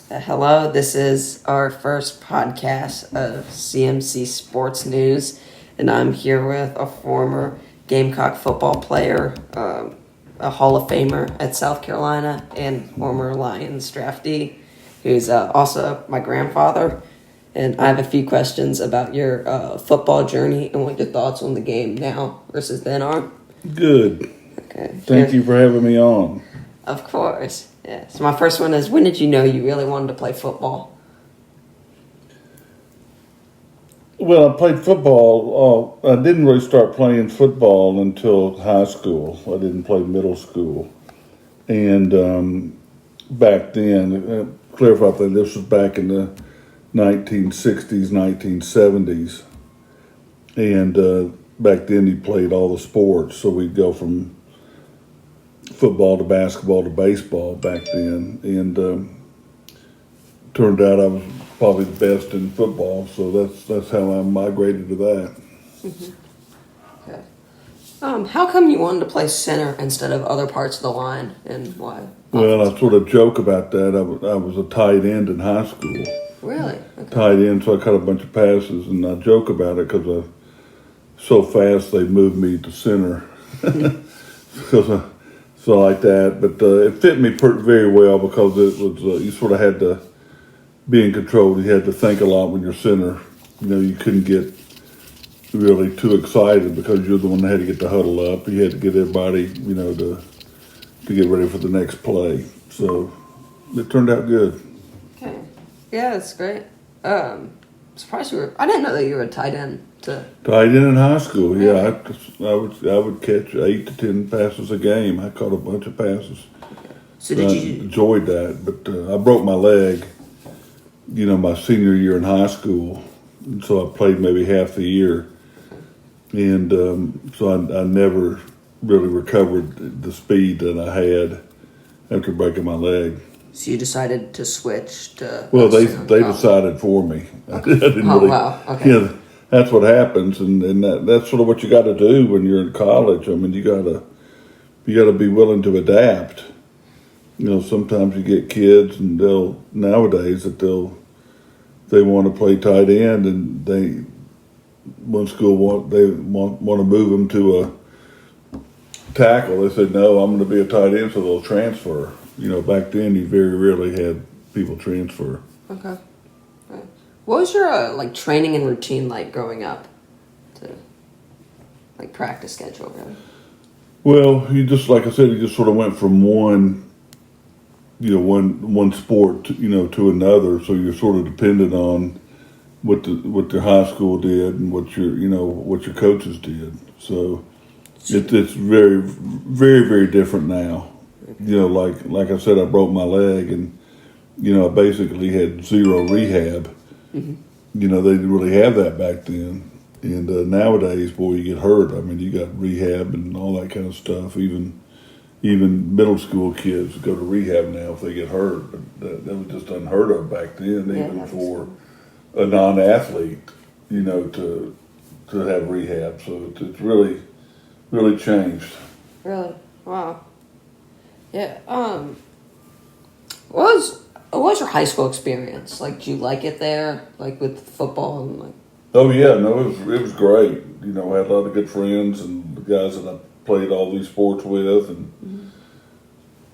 Hello, this is our first podcast of CMC Sports News, and I'm here with a former Gamecock football player, a Hall of Famer at South Carolina, and former Lions draftee, who's also my grandfather. And I have a few questions about your football journey and what your thoughts on the game now versus then are. Good. Okay. Thank you for having me on. Of course. Yeah. So my first one is, when did you know you really wanted to play football? Well, I played football. I didn't really start playing football until high school. I didn't play middle school. And back then, clarify that this was back in the 1960s, 1970s. And back then you played all the sports. So we'd go from football to basketball to baseball back then, and turned out I was probably the best in football, so that's how I migrated to that. Mm-hmm. Okay. How come you wanted to play center instead of other parts of the line, and why? Well, I sort of joke about that. I was a tight end in high school. Really? Okay. Tight end, so I caught a bunch of passes, and I joke about it because so fast they moved me to center. So like that, but it fit me very well because it was you sort of had to be in control. You had to think a lot when you're center. You know, you couldn't get really too excited because you're the one that had to get the huddle up. You had to get everybody, you know, to get ready for the next play. So it turned out good. Okay. Yeah, that's great. Surprised you were. I didn't know that you were a tight end. Tight end in high school, yeah. I would catch 8 to 10 passes a game. I caught a bunch of passes. Okay. So did you enjoyed that? But I broke my leg, you know, my senior year in high school, and so I played maybe half the year, and so I never really recovered the speed that I had after breaking my leg. So you decided to switch to? Well, they decided for me. Okay. I didn't really, wow. Okay. Yeah, that's what happens, and that's sort of what you got to do when you're in college. I mean, you got to be willing to adapt. You know, sometimes you get kids, and nowadays they want to play tight end, and one school want to move them to a tackle. They said no, I'm going to be a tight end, so they'll transfer. You know, back then you very rarely had people transfer. Okay. What was your training and routine like growing up? Practice schedule, really? Well, you just, like I said, you just sort of went from one sport to another. So you're sort of dependent on what your high school did and what your coaches did. So it's very, very, very different now. You know, like I said, I broke my leg, and I basically had zero rehab. Mm-hmm. You know, they didn't really have that back then. And nowadays, boy, you get hurt. I mean, you got rehab and all that kind of stuff. Even middle school kids go to rehab now if they get hurt. But that was just unheard of back then, even for a non-athlete, to have rehab. So it's really, really changed. Really? Wow. Yeah. What was your high school experience? Did you like it there? With football and Oh yeah, no, it was great. You know, I had a lot of good friends and the guys that I played all these sports with, and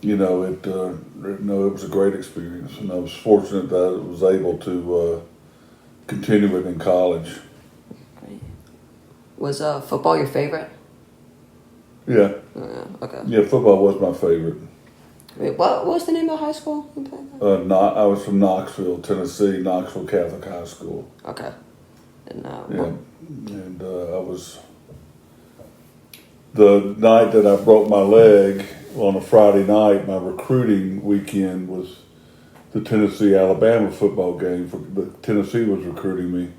it was a great experience. And I was fortunate that I was able to continue it in college. Great. Was football your favorite? Yeah. Okay. Yeah, football was my favorite. Wait, what was the name of the high school you played at? I was from Knoxville, Tennessee, Knoxville Catholic High School. Okay. And I was, the night that I broke my leg on a Friday night, my recruiting weekend was the Tennessee-Alabama football game. Tennessee was recruiting me.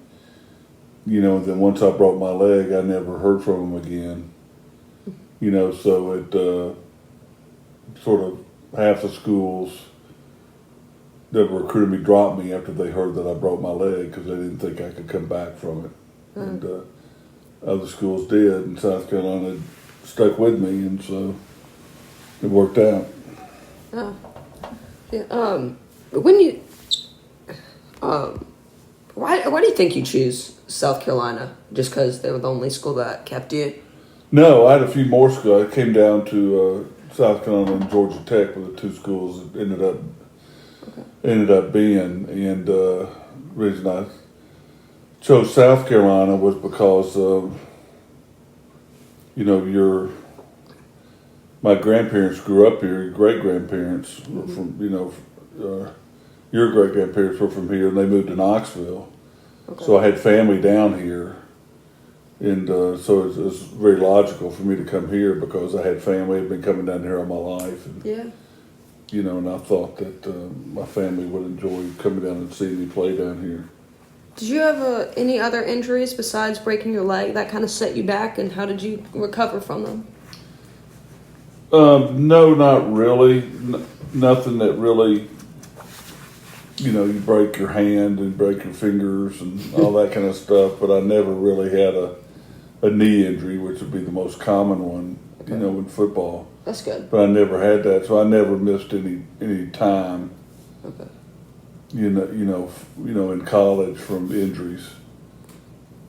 And then once I broke my leg, I never heard from them again. So it sort of half the schools that recruited me dropped me after they heard that I broke my leg because they didn't think I could come back from it. And other schools did, and South Carolina stuck with me, and so it worked out. Oh. Yeah, when you Why do you think you choose South Carolina? Just because they were the only school that kept you? No, I had a few more schools. I came down to South Carolina and Georgia Tech were the two schools that ended up being. And the reason I chose South Carolina was because my grandparents grew up here. Your great grandparents were from your great grandparents were from here, and they moved to Knoxville. Okay. So I had family down here. And so it was very logical for me to come here because I had family. Had been coming down here all my life. And, and I thought that my family would enjoy coming down and seeing me play down here. Did you have any other injuries besides breaking your leg that kind of set you back, and how did you recover from them? No, not really. Nothing that really, you break your hand and break your fingers and all that kind of stuff. But I never really had a knee injury, which would be the most common one, in football. That's good. But I never had that, so I never missed any time. Okay. In college from injuries.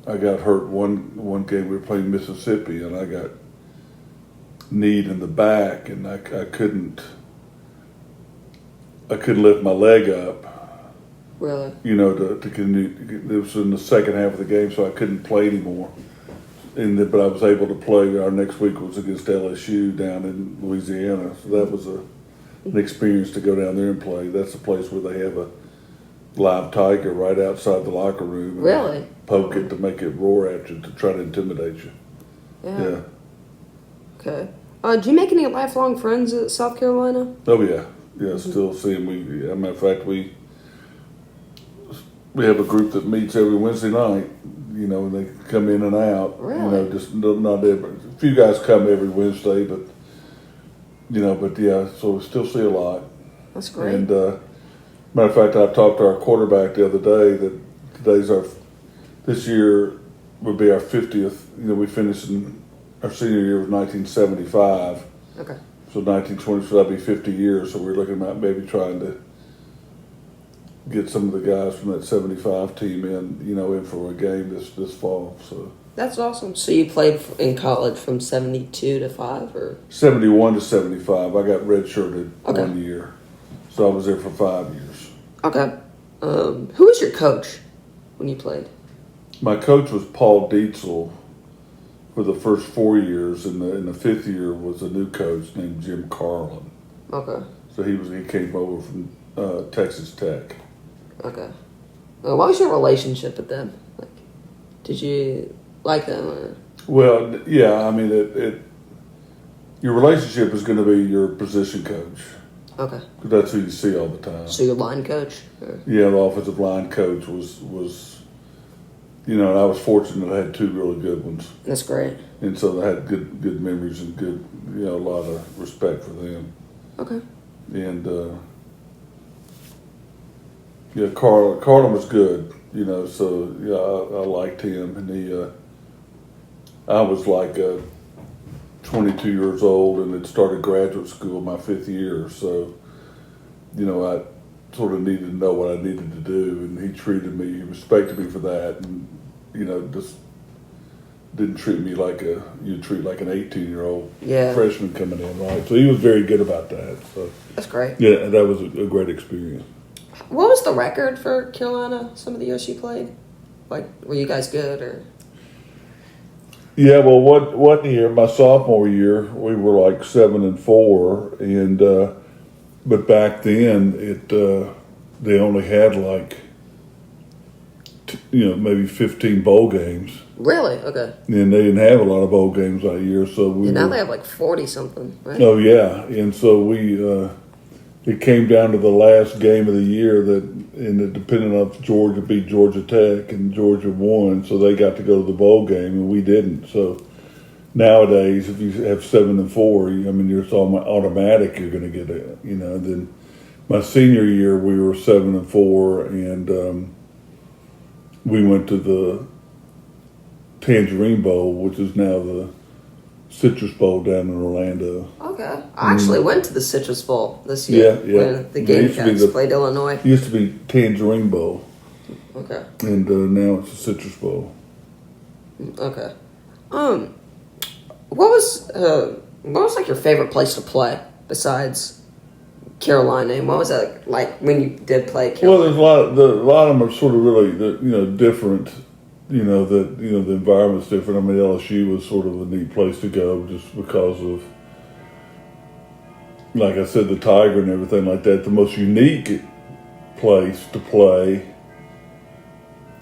I got hurt one game we were playing Mississippi, and I got kneed in the back, and I couldn't lift my leg up. Really? It was in the second half of the game, so I couldn't play anymore. But I was able to play. Our next week was against LSU down in Louisiana, so that was an experience to go down there and play. That's the place where they have a live tiger right outside the locker room. Really? Poke it to make it roar at you to try to intimidate you. Yeah. Okay. Do you make any lifelong friends at South Carolina? Oh yeah. Still see them. As a matter of fact, we have a group that meets every Wednesday night. And they come in and out. Really? Just not every. A few guys come every Wednesday, but so we still see a lot. That's great. And matter of fact, I talked to our quarterback the other day that this year would be our 50th. We finished in our senior year was 1975. Okay. So 1920, so that'd be 50 years. So we're looking at maybe trying to get some of the guys from that 75 team in for a game this fall. So that's awesome. So you played in college from 72 to 5, or 71 to 75. I got redshirted 1 year, so I was there for 5 years. Okay. Who was your coach when you played? My coach was Paul Dietzel for the first 4 years, and in the fifth year was a new coach named Jim Carlin. Okay. So he came over from Texas Tech. Okay. What was your relationship with them? Did you like them? Or? Well, yeah. I mean, your relationship is going to be your position coach. Okay. Because that's who you see all the time. So your line coach? Or? Yeah, the offensive line coach was and I was fortunate I had two really good ones. That's great. And so I had good memories and good, a lot of respect for them. Okay. And Carlin was good, so I liked him, and I was like 22 years old and had started graduate school my fifth year, so I sort of needed to know what I needed to do, and he respected me for that, and just didn't treat me like you'd treat like an 18-year-old freshman coming in, right? So he was very good about that. So that's great. Yeah, that was a great experience. What was the record for Carolina some of the years you played? Were you guys good, or? Yeah, well, one year, my sophomore year, we were 7-4, and but back then they only had maybe 15 bowl games. Really? Okay. And they didn't have a lot of bowl games that year, so now they have 40 something, right? Oh yeah, and so it came down to the last game of the year and it depended on if Georgia beat Georgia Tech, and Georgia won, so they got to go to the bowl game and we didn't. So nowadays, if you have 7-4, it's automatic you're going to get it. Then my senior year we were 7-4, and we went to the Tangerine Bowl, which is now the Citrus Bowl down in Orlando. Okay. I actually went to the Citrus Bowl this year. Yeah. When the Gamecocks played Illinois. It used to be Tangerine Bowl. Okay. And now it's a Citrus Bowl. Okay. What was like your favorite place to play besides Carolina? And what was that like when you did play Carolina? Well, there's a lot of them are sort of really different. The environment's different. I mean, LSU was sort of a neat place to go just because of, like I said, the Tiger and everything like that. The most unique place to play,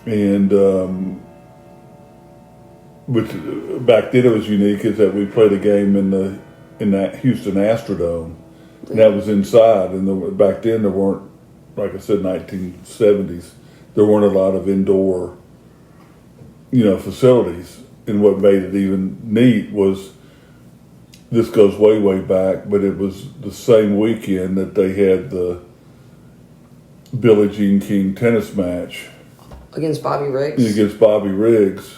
and which back then it was unique, is that we played a game in that Houston Astrodome, and that was inside. And back then there weren't, like I said, 1970s, there weren't a lot of indoor, facilities. And what made it even neat was, this goes way, way back, but it was the same weekend that they had the Billie Jean King tennis match Against Bobby Riggs? against Bobby Riggs.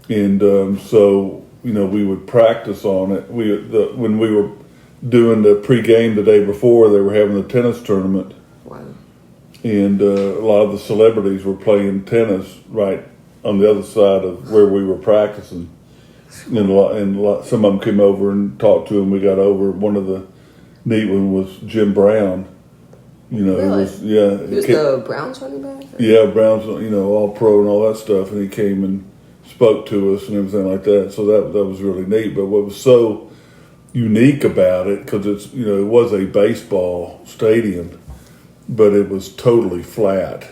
And so, we would practice on it. When we were doing the pregame the day before, they were having the tennis tournament. Wow. And a lot of the celebrities were playing tennis right on the other side of where we were practicing. And some of them came over and talked to him. We got over. One of the neat one was Jim Brown. Really? He was the Browns running back? Yeah, Brown's, all pro and all that stuff. And he came and spoke to us and everything like that. So that was really neat. But what was so unique about it, because it's, it was a baseball stadium, but it was totally flat.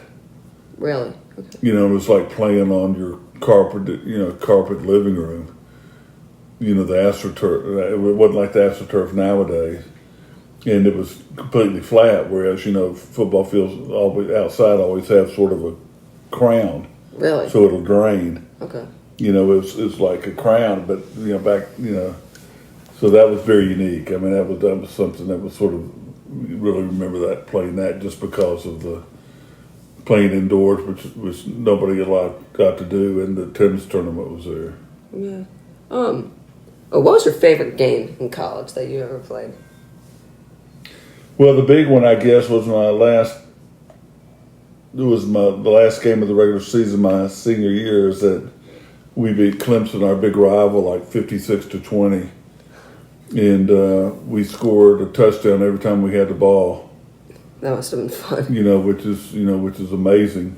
Really? Okay. It was like playing on your carpet living room. The AstroTurf, it wasn't like the AstroTurf nowadays. And it was completely flat, whereas, football fields outside always have sort of a crown. Really? So it'll drain. Okay. It's like a crown, but, back, so that was very unique. I mean, that was something that was sort of, really remember that, playing that, just because of the playing indoors, which nobody got to do, and the tennis tournament was there. Yeah. What was your favorite game in college that you ever played? Well, the big one, I guess, was the last game of the regular season my senior year, is that we beat Clemson, our big rival, like 56-20. And we scored a touchdown every time we had the ball. That must have been fun. Which is amazing.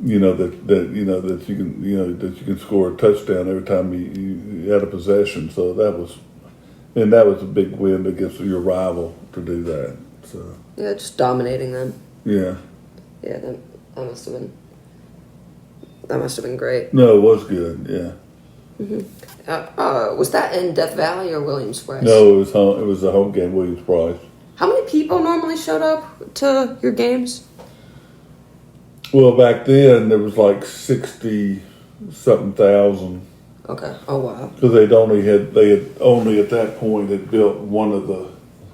That you can score a touchdown every time you had a possession. So that was a big win against your rival to do that. So yeah, just dominating them. Yeah. Yeah, that must have been great. No, it was good. Yeah. Mm-hmm. Was that in Death Valley or Williams Price? No, it was a home game, Williams Price. How many people normally showed up to your games? Well, back then there was like 60-something thousand. Okay. Oh wow. Because they had only at that point had built one of the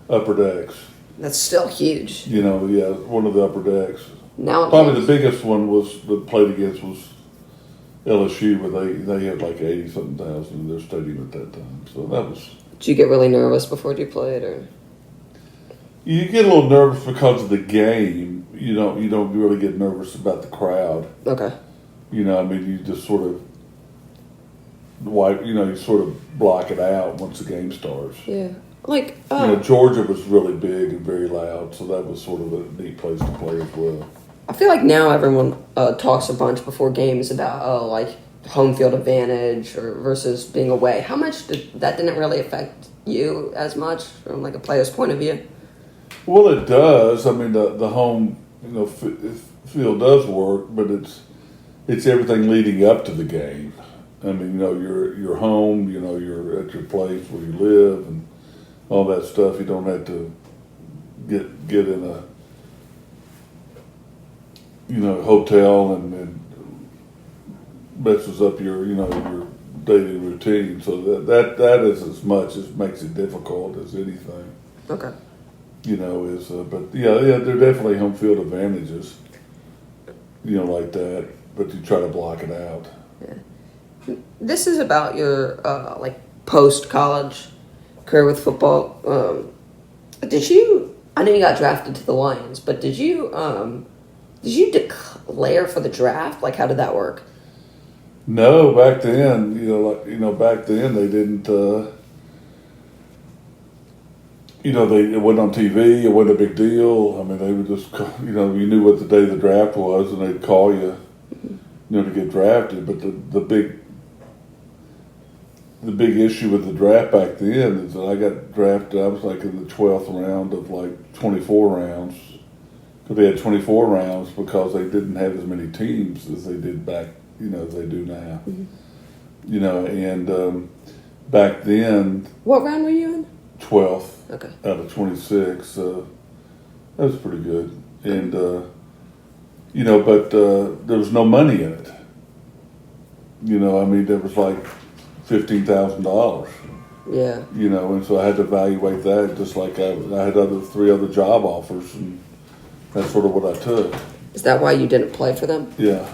upper decks. That's still huge. One of the upper decks. Now probably the biggest one was that played against was LSU, where they had like 80-something thousand in their stadium at that time. So that was. Did you get really nervous before you played, or? You get a little nervous because of the game. You don't really get nervous about the crowd. Okay. You just sort of you sort of block it out once the game starts. Yeah. Like, Georgia was really big and very loud, so that was sort of a neat place to play as well. I feel like now everyone talks a bunch before games about like home field advantage versus being away. How much that didn't really affect you as much from like a player's point of view? Well, it does. I mean, the home field does work, but it's everything leading up to the game. I mean, you're home. You're at your place where you live and all that stuff. You don't have to get in a hotel and messes up your daily routine. So that is as much as makes it difficult as anything. Okay. But there are definitely home field advantages, like that. But you try to block it out. Yeah. This is about your like post college career with football. I know you got drafted to the Lions, but did you Did you declare for the draft? Like, how did that work? No, back then, back then they didn't. It wasn't on TV. It wasn't a big deal. I mean, they would just, you knew what the day of the draft was, and they'd call you, to get drafted. But the big issue with the draft back then is that I got drafted. I was like in the 12th round of like 24 rounds. Because they had 24 rounds because they didn't have as many teams as they did back, as they do now. And back then. What round were you in? 12th. Okay. Out of 26. That was pretty good. And, but there was no money in it. There was like $15,000. Yeah. And so I had to evaluate that just like I had three other job offers, and that's sort of what I took. Is that why you didn't play for them? Yeah.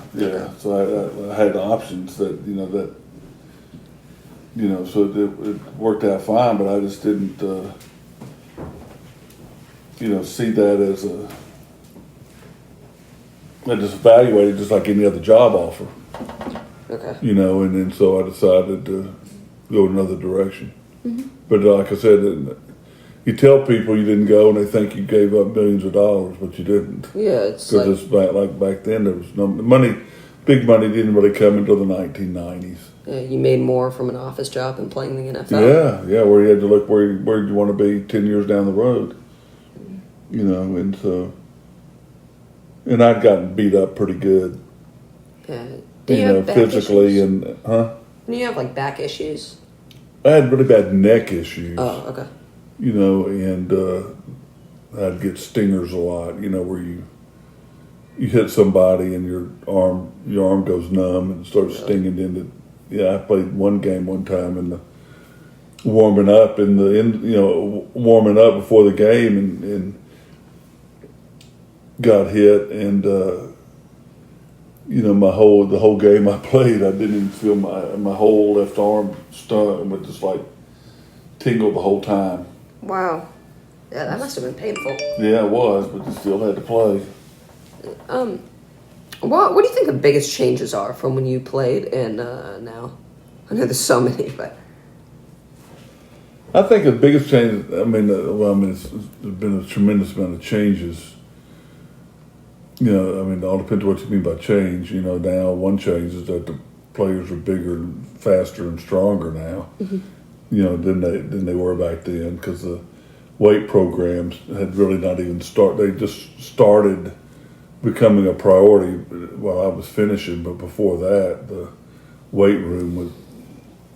So I had options that, so it worked out fine, but I just didn't, see that as I just evaluated just like any other job offer. Okay. And then so I decided to go another direction. Mm-hmm. But like I said, you tell people you didn't go and they think you gave up millions of dollars, but you didn't. Yeah, it's because back then there was no money. Big money didn't really come until the 1990s. Yeah, you made more from an office job than playing in the NFL. Yeah, where you had to look where you want to be 10 years down the road. And so, and I'd gotten beat up pretty good. Yeah. Do you have back physically issues? Do you have like back issues? I had really bad neck issues. Oh, okay. And I'd get stingers a lot. Where you hit somebody and your arm goes numb and starts stinging into. Yeah, I played one game one time in the warming up before the game and got hit and the whole game I played, I didn't even feel my whole left arm stung, but just like tingled the whole time. Wow. Yeah, that must have been painful. Yeah, it was, but you still had to play. What do you think the biggest changes are from when you played and now? I know there's so many, but I think the biggest change. There's been a tremendous amount of changes. It all depends what you mean by change. Now one change is that the players are bigger, and faster, and stronger now. Mm-hmm. Than they were back then, because the weight programs had really not even started. They just started becoming a priority while I was finishing, but before that, the weight room was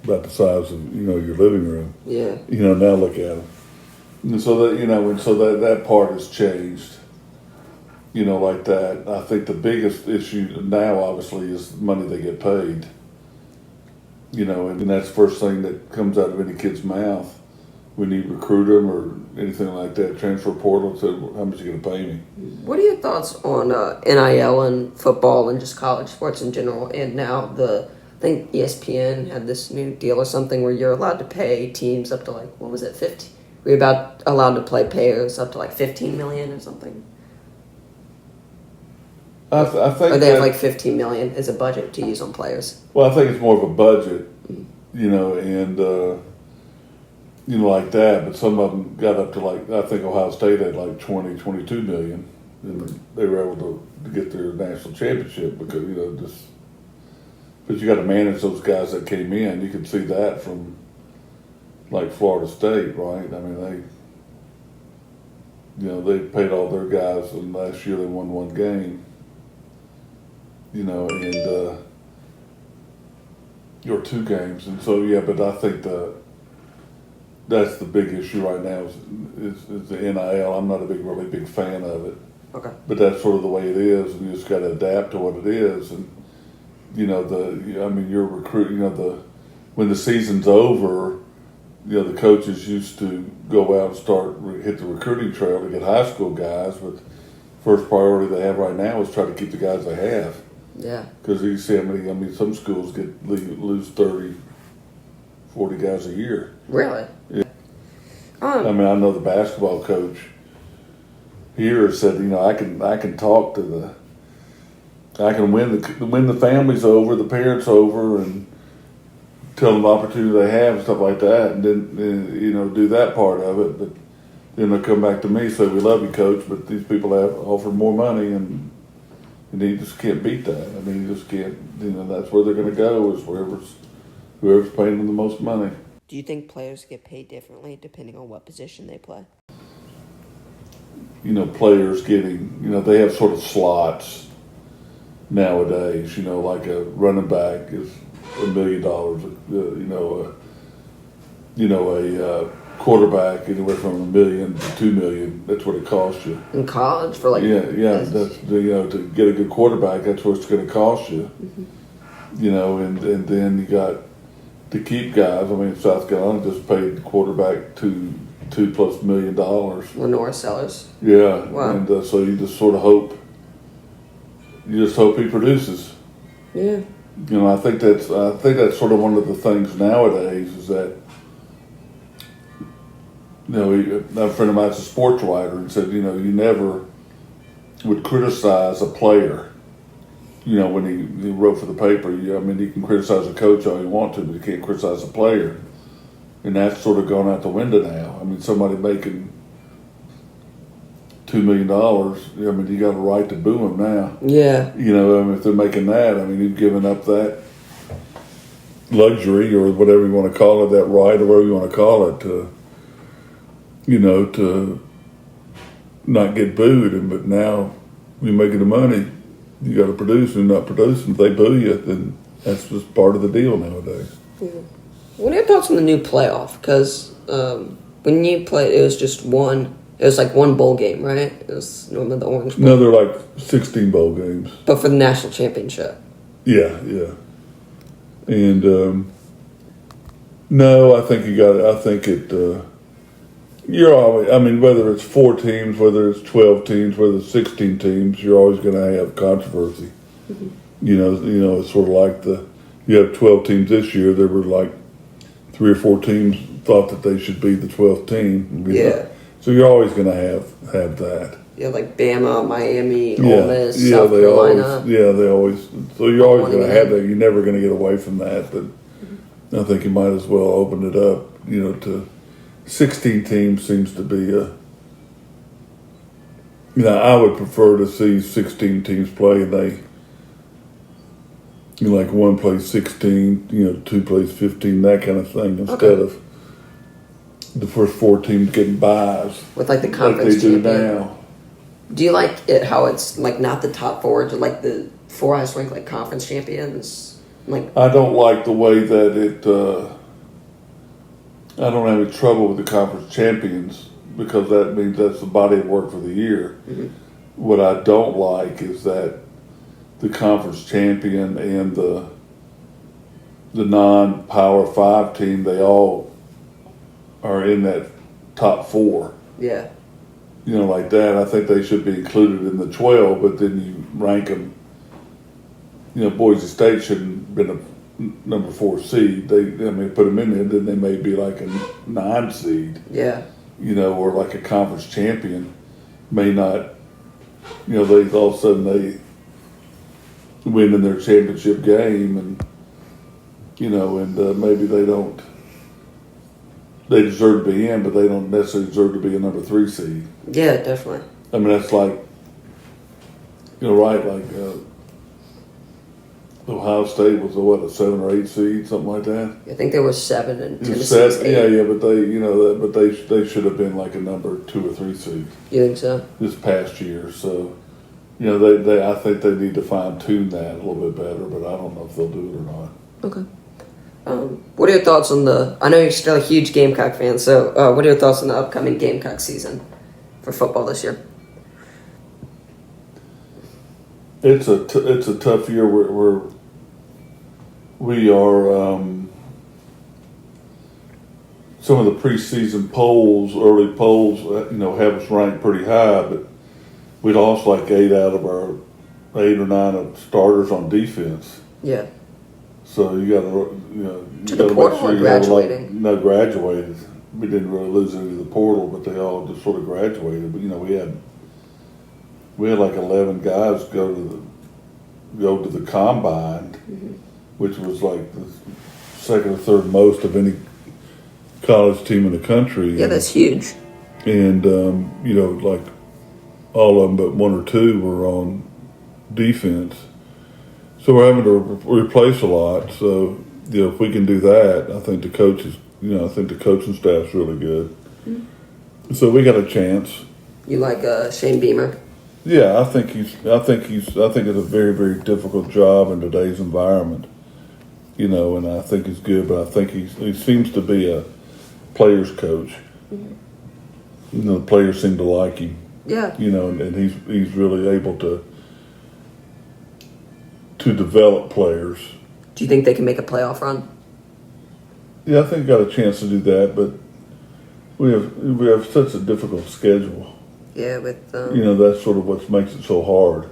about the size of your living room. Yeah. Now look at them, and so that part has changed. Like that. I think the biggest issue now, obviously, is the money they get paid. And that's the first thing that comes out of any kid's mouth when you recruit them or anything like that. Transfer portal said, "How much are you going to pay me?" What are your thoughts on NIL and football and just college sports in general? And now I think ESPN had this new deal or something where you're allowed to pay teams up to like, what was it, 50? We're allowed to play payers up to like $15 million or something. I think or they have like $15 million as a budget to use on players. Well, I think it's more of a budget, and like that. But some of them got up to like, I think Ohio State had like 22 million, and they were able to get their national championship because but you got to manage those guys that came in. You can see that from like Florida State, right? I mean they paid all their guys, and last year they won one game. Or two games, and so but I think that's the big issue right now is the NIL. I'm not really big fan of it. Okay. But that's sort of the way it is, and you just got to adapt to what it is. And you're recruiting. When the season's over, the coaches used to go out and hit the recruiting trail to get high school guys, but first priority they have right now is try to keep the guys they have. Yeah. Because you see how many, some schools lose 30, 40 guys a year. Really? Yeah. I know the basketball coach here said, I can talk to I can win the families over, the parents over, and tell them the opportunity they have and stuff like that, and then do that part of it. But then they'll come back to me and say, "We love you, coach, but these people have offered more money, and you just can't beat that. I mean, you just can't. That's where they're going to go is whoever's paying them the most money." Do you think players get paid differently depending on what position they play? Players getting, they have sort of slots nowadays. Like a running back is $1 million. A quarterback anywhere from $1 million to $2 million. That's what it costs you in college for That's to get a good quarterback. That's what it's going to cost you. And then you got to keep guys. I mean, South Carolina just paid the quarterback $2+ million. Lenore Sellers. Yeah, wow. And so you just sort of hope. You just hope he produces. Yeah. I think that's sort of one of the things nowadays is that. A friend of mine's a sports writer and said, you never would criticize a player. When he wrote for the paper, you can criticize a coach all you want to, but you can't criticize a player. And that's sort of gone out the window now. I mean, somebody making $2 million, you got a right to boo him now. Yeah. If they're making that, you've given up that luxury or whatever you want to call it, that right or whatever you want to call it, to not get booed. But now you're making the money, you got to produce, and not producing. If they boo you, then that's just part of the deal nowadays. Yeah. What are your thoughts on the new playoff? Because when you played, it was just one. It was like one bowl game, right? It was normally the Orange Bowl. No, they're like 16 bowl games. But for the national championship. Yeah. And no, I think you got it. I think it. You're always. Whether it's 4 teams, whether it's 12 teams, whether it's 16 teams, you're always going to have controversy. Mm-hmm. It's sort of like you have 12 teams this year. There were like 3 or 4 teams thought that they should be the 12th team. Yeah. So you're always going to have that. Yeah, like Bama, Miami, Ole Miss, South Carolina. They always. So you're always going to have that. You're never going to get away from that. But I think you might as well open it up. To 16 teams seems to be I would prefer to see 16 teams play, and they. Like one plays 16, 2 plays 15, that kind of thing, instead of the first 4 teams getting buys. With like the conference like they do champion. now. Do you like it how it's like not the top 4, like the 4 highest ranked like conference champions? I don't like the way that it. I don't have any trouble with the conference champions because that means that's the body of work for the year. Mm-hmm. What I don't like is that the conference champion and the non-Power 5 team, they all are in that top 4. Yeah. Like that. I think they should be included in the 12, but then you rank them. Boise State shouldn't have been a number 4 seed. They put them in there, then they may be like a 9 seed. Yeah. Or like a conference champion may not. They all of a sudden they win in their championship game, and maybe they don't. They deserve to be in, but they don't necessarily deserve to be a number 3 seed. Yeah, definitely. That's like, right? Like Ohio State was a 7 or 8 seed, something like that. I think there was 7 and Tennessee. Yeah, but they should have been like a number 2 or 3 seed. You think so? This past year, so. I think they need to fine tune that a little bit better, but I don't know if they'll do it or not. Okay. What are your thoughts on I know you're still a huge Gamecock fan, so what are your thoughts on the upcoming Gamecock season for football this year? It's a tough year. We are some of the preseason polls, early polls, have us ranked pretty high, but we lost like 8 out of our 8 or 9 of starters on defense. Yeah. So you got to to the portal or graduating? No, graduated. We didn't really lose any to the portal, but they all just sort of graduated. But we had like 11 guys go to go to the combine, which was like the second or third most of any college team in the country. Yeah, that's huge. And, like all of them but one or two were on defense. So we're having to replace a lot. So, if we can do that, I think the coaches, I think the coaching staff's really good. Mm-hmm. So we got a chance. You like Shane Beamer? Yeah, I think it's a very, very difficult job in today's environment. And I think he's good, but I think he seems to be a player's coach. Mm-hmm. The players seem to like him. Yeah. And he's really able to develop players. Do you think they can make a playoff run? Yeah, I think got a chance to do that, but we have such a difficult schedule. Yeah, with that's sort of what makes it so hard.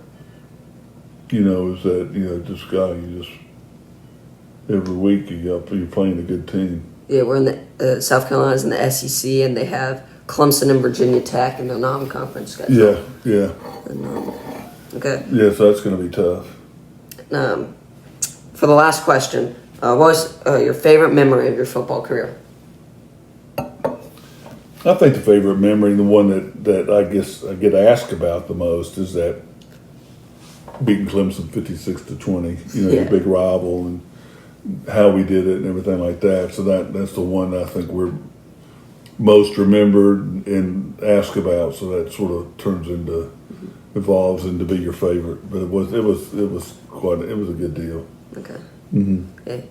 Is that you just every week you're playing a good team. Yeah, we're in the South Carolina's in the SEC, and they have Clemson and Virginia Tech in their non-conference schedule. Yeah. And, okay. Yeah, so that's going to be tough. For the last question, what was your favorite memory of your football career? I think the favorite memory, the one that I guess I get asked about the most, is that beating Clemson 56-20. Your big rival, and how we did it and everything like that. So that's the one I think we're most remembered and asked about. So that sort of evolves into be your favorite. But it was a good deal. Okay. Mm-hmm. Okay.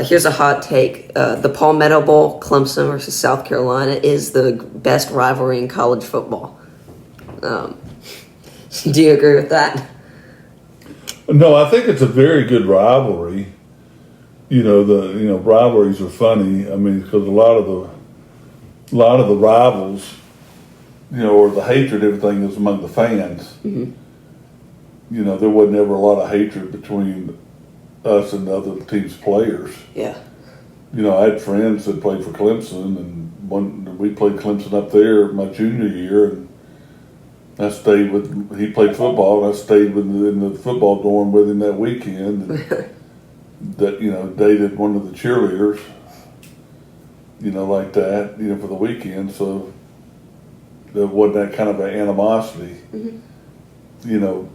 Here's a hot take. The Palmetto Bowl, Clemson versus South Carolina, is the best rivalry in college football. Do you agree with that? No, I think it's a very good rivalry. Rivalries are funny. I mean, because a lot of the rivals, or the hatred, everything is among the fans. Mm-hmm. There wasn't ever a lot of hatred between us and the other team's players. Yeah. I had friends that played for Clemson, and we played Clemson up there my junior year, and he played football, and I stayed in the football dorm with him that weekend. And dated one of the cheerleaders, like that, for the weekend. So there wasn't that kind of an animosity. Mm-hmm.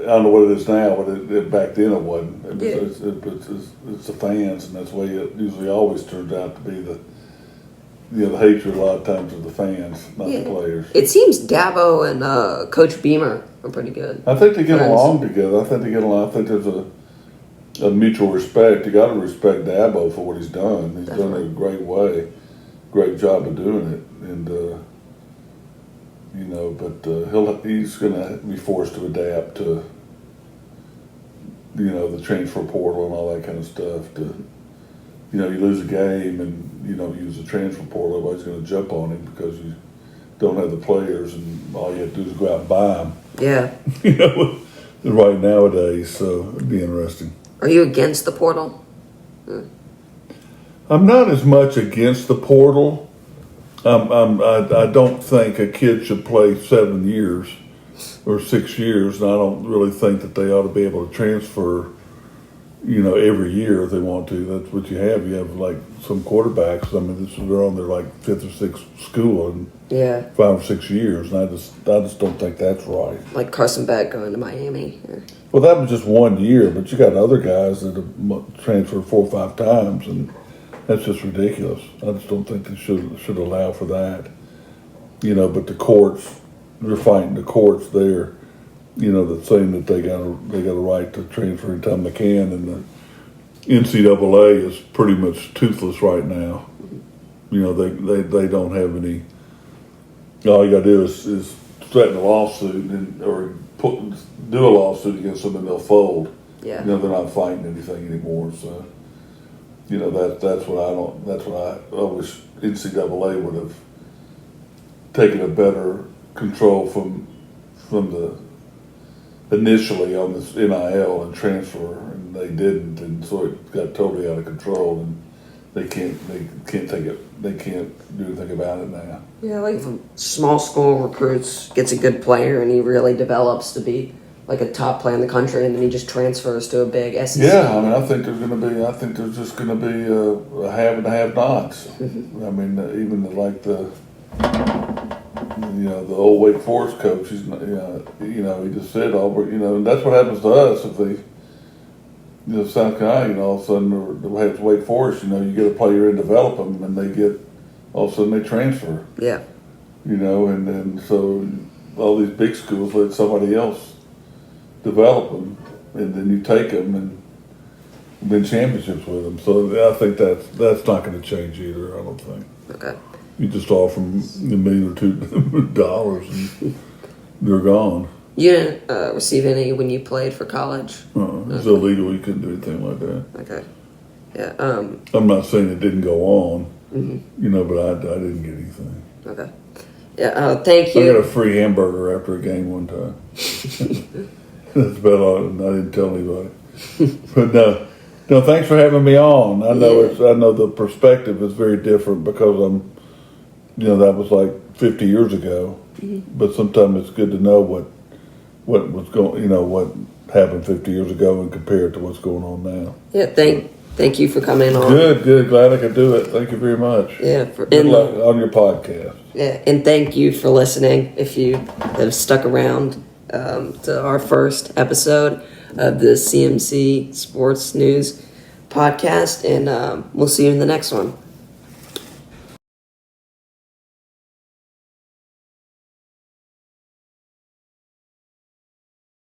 I don't know what it is now, but back then it wasn't. It's the fans, and that's the way it usually always turns out to be the hatred a lot of times of the fans, not the players. It seems Dabo and Coach Beamer are pretty good. I think they get along together. I think there's a mutual respect. You got to respect Dabo for what he's done. He's done it in a great job of doing it, and he's going to be forced to adapt to the transfer portal and all that kind of stuff. You lose a game and use the transfer portal, everybody's going to jump on him because you don't have the players, and all you have to do is go out and buy them. Yeah. Right nowadays, so it'd be interesting. Are you against the portal? I'm not as much against the portal. I don't think a kid should play 7 years or 6 years, and I don't really think that they ought to be able to transfer, every year if they want to. That's what you have. You have like some quarterbacks. I mean, they're on their like 5th or 6th school in 5 or 6 years, and I just don't think that's right. Like Carson Beck going to Miami. Yeah. Well, that was just 1 year, but you got other guys that have transferred 4 or 5 times, and that's just ridiculous. I just don't think they should allow for that. But the courts, they're fighting the courts there. That's saying that they got a right to transfer anytime they can, and the NCAA is pretty much toothless right now. They don't have any. All you got to do is threaten a lawsuit or do a lawsuit against them, and they'll fold. Yeah. They're not fighting anything anymore. So, that's what I wish NCAA would have taken a better control from the initially on this NIL and transfer, and they didn't, and so it got totally out of control, and they can't do anything about it now. Yeah, like if a small school recruits, gets a good player, and he really develops to be like a top player in the country, and then he just transfers to a big SEC. Yeah, I mean, I think there's just going to be a have and have-nots. Mm-hmm. I mean, even the old Wake Forest coach. He's not, he just said, and that's what happens to us if they, South Carolina, all of a sudden, or have Wake Forest. You get a player and develop them, and all of a sudden they transfer. Yeah. And then so all these big schools let somebody else develop them, and then you take them and win championships with them. So I think that's not going to change either. I don't think. Okay. You just offer them $1 million or $2 and they're gone. You didn't receive any when you played for college? It's illegal. You couldn't do anything like that. Okay. Yeah. I'm not saying it didn't go on, mm-hmm. But I didn't get anything. Okay. Yeah. Thank you. I got a free hamburger after a game one time. That's about all. And I didn't tell anybody. But no. Thanks for having me on. I know the perspective is very different because I'm. That was like 50 years ago. Mm-hmm. But sometimes it's good to know what was going. What happened 50 years ago and compare it to what's going on now. Yeah. Thank you for coming on. Good. Glad I could do it. Thank you very much. Yeah. Good luck on your podcast. Yeah, and thank you for listening. If you have stuck around to our first episode of the CMC Sports News podcast, and we'll see you in the next one.